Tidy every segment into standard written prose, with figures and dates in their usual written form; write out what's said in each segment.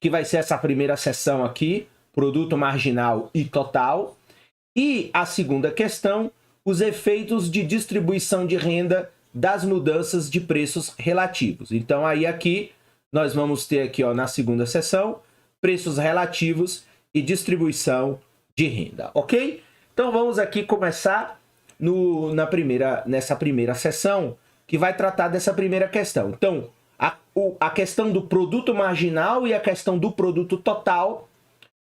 que vai ser essa primeira seção aqui, produto marginal e total. E a segunda questão, os efeitos de distribuição de renda das mudanças de preços relativos. Então aí aqui nós vamos ter aqui, ó, na segunda seção, preços relativos e distribuição de renda, ok? Então vamos aqui começar nessa primeira sessão, que vai tratar dessa primeira questão. Então, a questão do produto marginal e a questão do produto total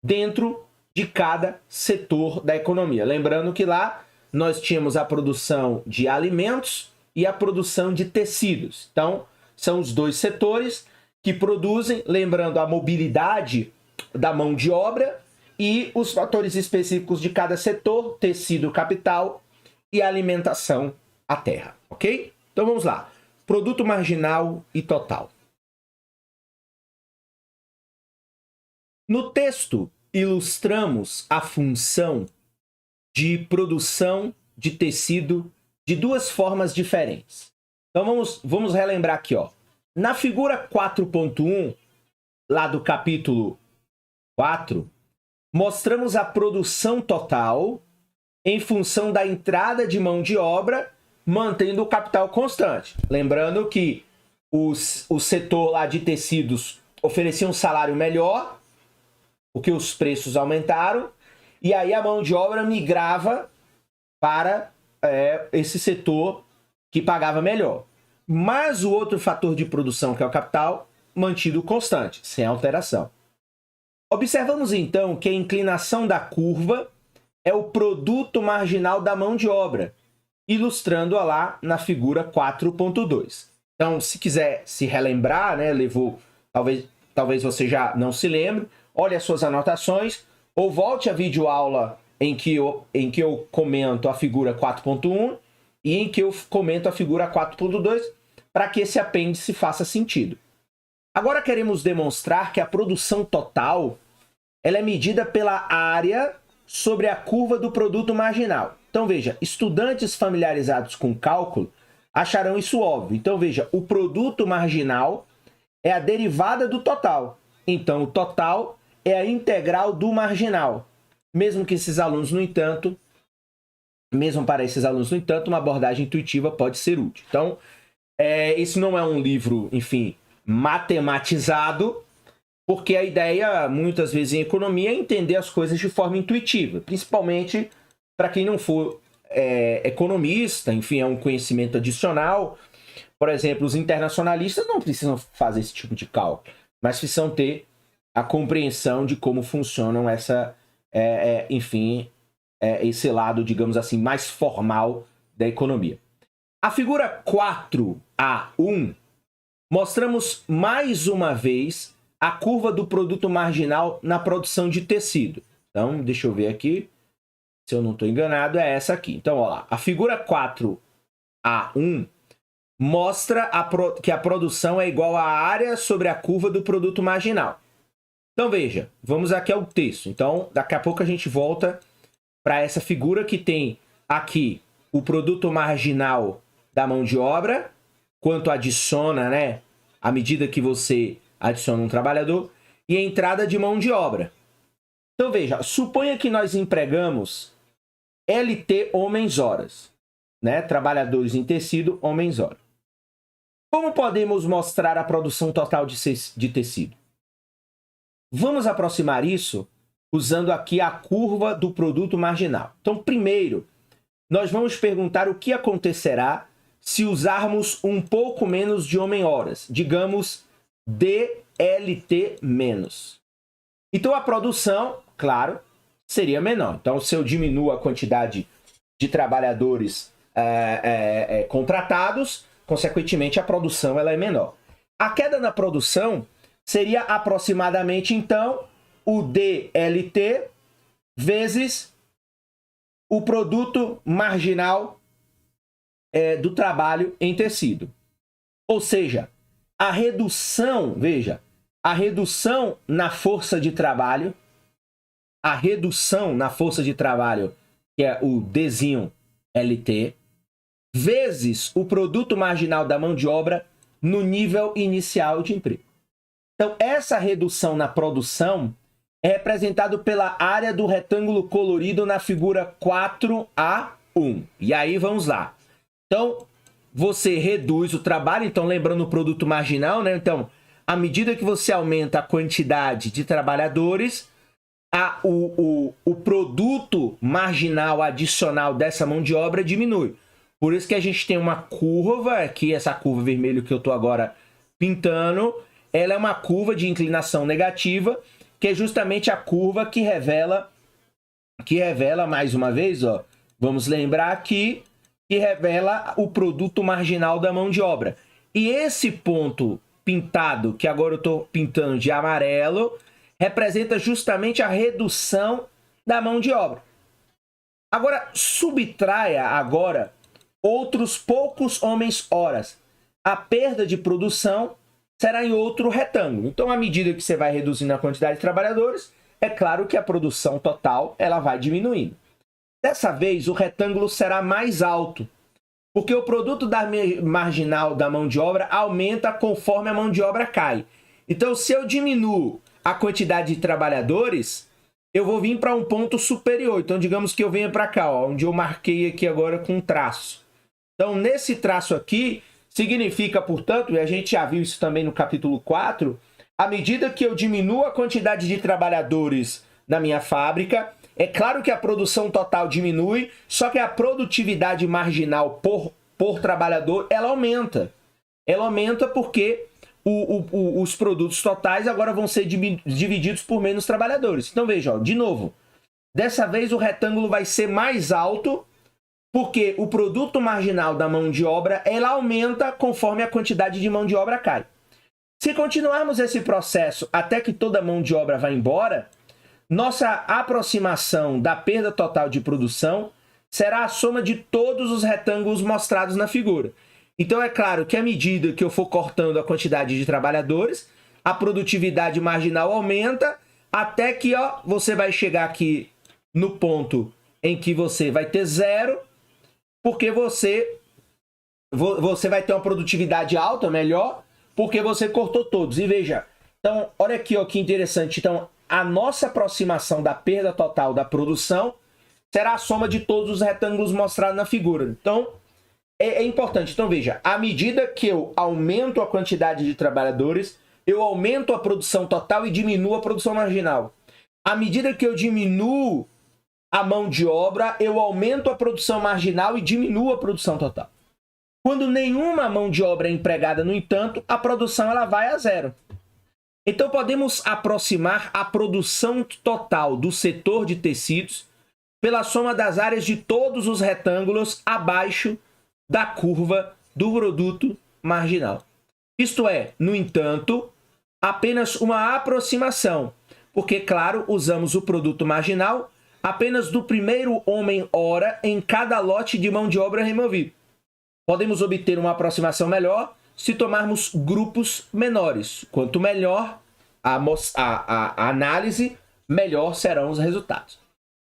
dentro de cada setor da economia. Lembrando que lá nós tínhamos a produção de alimentos e a produção de tecidos. Então, são os dois setores que produzem, lembrando a mobilidade da mão de obra e os fatores específicos de cada setor, tecido, capital e alimentação, a terra, ok? Então vamos lá. Produto marginal e total. No texto, ilustramos a função de produção de tecido de duas formas diferentes. Então vamos relembrar aqui, ó. Na figura 4.1, lá do capítulo 4, mostramos a produção total em função da entrada de mão de obra, mantendo o capital constante. Lembrando que o setor lá de tecidos oferecia um salário melhor, porque os preços aumentaram, e aí a mão de obra migrava para esse setor que pagava melhor. Mas o outro fator de produção, que é o capital, mantido constante, sem alteração. Observamos então que a inclinação da curva é o produto marginal da mão de obra, ilustrando-a lá na figura 4.2. Então, se quiser se relembrar, né, talvez você já não se lembre, olhe as suas anotações, ou volte a videoaula em que eu comento a figura 4.1 e em que eu comento a figura 4.2, para que esse apêndice faça sentido. Agora queremos demonstrar que a produção total ela é medida pela área sobre a curva do produto marginal. Então veja, estudantes familiarizados com cálculo acharão isso óbvio. Então veja, o produto marginal é a derivada do total. Então o total é a integral do marginal. Mesmo que esses alunos, no entanto, uma abordagem intuitiva pode ser útil. Então, esse não é um livro, enfim, matematizado, porque a ideia, muitas vezes em economia, é entender as coisas de forma intuitiva, principalmente para quem não for economista, enfim, é um conhecimento adicional. Por exemplo, os internacionalistas não precisam fazer esse tipo de cálculo, mas precisam ter a compreensão de como funcionam esse lado, digamos assim, mais formal da economia. A figura 4A1 mostramos mais uma vez a curva do produto marginal na produção de tecido. Então, deixa eu ver aqui, se eu não estou enganado, é essa aqui. Então, olha lá, a figura 4A1 mostra que a produção é igual à área sobre a curva do produto marginal. Então, veja, vamos aqui ao texto. Então, daqui a pouco a gente volta para essa figura que tem aqui o produto marginal da mão de obra, quanto adiciona, né, à medida que você adiciona um trabalhador, e a entrada de mão de obra. Então, veja, suponha que nós empregamos LT homens-horas, né, trabalhadores em tecido, homens-hora. Como podemos mostrar a produção total de tecido? Vamos aproximar isso usando aqui a curva do produto marginal. Então, primeiro, nós vamos perguntar o que acontecerá se usarmos um pouco menos de homem-horas, digamos DLT menos. Então, a produção, claro, seria menor. Então, se eu diminuo a quantidade de trabalhadores contratados, consequentemente, a produção ela é menor. A queda na produção seria aproximadamente, então, o DLT vezes o produto marginal do trabalho em tecido. Ou seja, a redução, veja, a redução na força de trabalho, que é o Dzinho LT, vezes o produto marginal da mão de obra no nível inicial de emprego. Então, essa redução na produção é representada pela área do retângulo colorido na figura 4A1. E aí, vamos lá. Então, você reduz o trabalho, então lembrando o produto marginal, né? Então, à medida que você aumenta a quantidade de trabalhadores, o produto marginal adicional dessa mão de obra diminui. Por isso que a gente tem uma curva, aqui essa curva vermelha que eu estou agora pintando, ela é uma curva de inclinação negativa, que é justamente a curva que revela mais uma vez, ó, vamos lembrar aqui, que revela o produto marginal da mão de obra. E esse ponto pintado, que agora eu estou pintando de amarelo, representa justamente a redução da mão de obra. Agora, subtraia agora outros poucos homens-horas. A perda de produção será em outro retângulo. Então, à medida que você vai reduzindo a quantidade de trabalhadores, é claro que a produção total ela vai diminuindo. Dessa vez, o retângulo será mais alto, porque o produto marginal da mão de obra aumenta conforme a mão de obra cai. Então, se eu diminuo a quantidade de trabalhadores, eu vou vir para um ponto superior. Então, digamos que eu venha para cá, ó, onde eu marquei aqui agora com um traço. Então, nesse traço aqui, significa, portanto, e a gente já viu isso também no capítulo 4, à medida que eu diminuo a quantidade de trabalhadores na minha fábrica, é claro que a produção total diminui, só que a produtividade marginal por trabalhador, ela aumenta. Ela aumenta porque os produtos totais agora vão ser divididos por menos trabalhadores. Então veja, ó, de novo, dessa vez o retângulo vai ser mais alto, porque o produto marginal da mão de obra, ela aumenta conforme a quantidade de mão de obra cai. Se continuarmos esse processo até que toda a mão de obra vá embora, nossa aproximação da perda total de produção será a soma de todos os retângulos mostrados na figura. Então é claro que à medida que eu for cortando a quantidade de trabalhadores, a produtividade marginal aumenta, até que ó, você vai chegar aqui no ponto em que você vai ter zero, porque você vai ter uma produtividade alta, melhor, porque você cortou todos. E veja, então olha aqui ó, que interessante. Então, a nossa aproximação da perda total da produção será a soma de todos os retângulos mostrados na figura. Então, é importante. Então, veja, à medida que eu aumento a quantidade de trabalhadores, eu aumento a produção total e diminuo a produção marginal. À medida que eu diminuo a mão de obra, eu aumento a produção marginal e diminuo a produção total. Quando nenhuma mão de obra é empregada, no entanto, a produção ela vai a zero. Então, podemos aproximar a produção total do setor de tecidos pela soma das áreas de todos os retângulos abaixo da curva do produto marginal. Isto é, no entanto, apenas uma aproximação, porque, claro, usamos o produto marginal apenas do primeiro homem-hora em cada lote de mão de obra removido. Podemos obter uma aproximação melhor se tomarmos grupos menores. Quanto melhor a análise, melhor serão os resultados.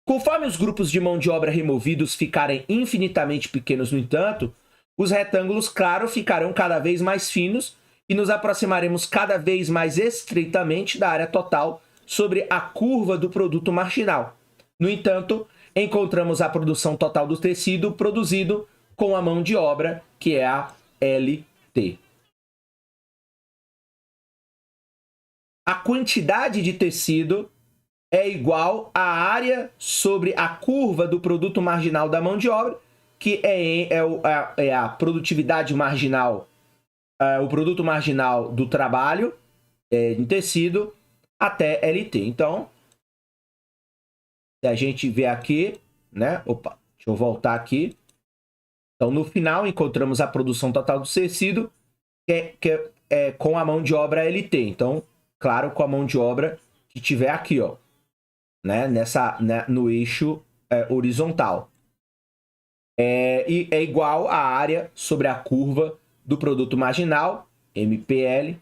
Conforme os grupos de mão de obra removidos ficarem infinitamente pequenos, no entanto, os retângulos, claro, ficarão cada vez mais finos e nos aproximaremos cada vez mais estreitamente da área total sobre a curva do produto marginal. No entanto, encontramos a produção total do tecido produzido com a mão de obra, que é a LT. A quantidade de tecido é igual à área sobre a curva do produto marginal da mão de obra, que é a produtividade marginal, o produto marginal do trabalho em tecido até LT. Então, se a gente vê aqui, né? Opa, deixa eu voltar aqui. Então, no final, encontramos a produção total do tecido que é com a mão de obra LT. Então, claro, com a mão de obra que tiver aqui, ó, né? No eixo horizontal. E é igual à área sobre a curva do produto marginal, MPL,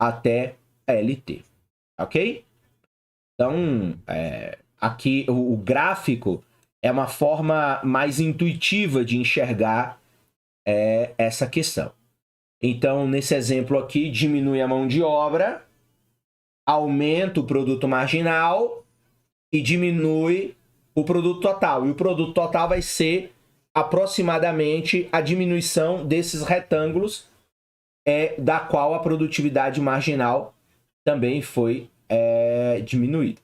até LT. Ok? Então, aqui o gráfico é uma forma mais intuitiva de enxergar essa questão. Então, nesse exemplo aqui, diminui a mão de obra, aumenta o produto marginal e diminui o produto total. E o produto total vai ser aproximadamente a diminuição desses retângulos, da qual a produtividade marginal também foi diminuída.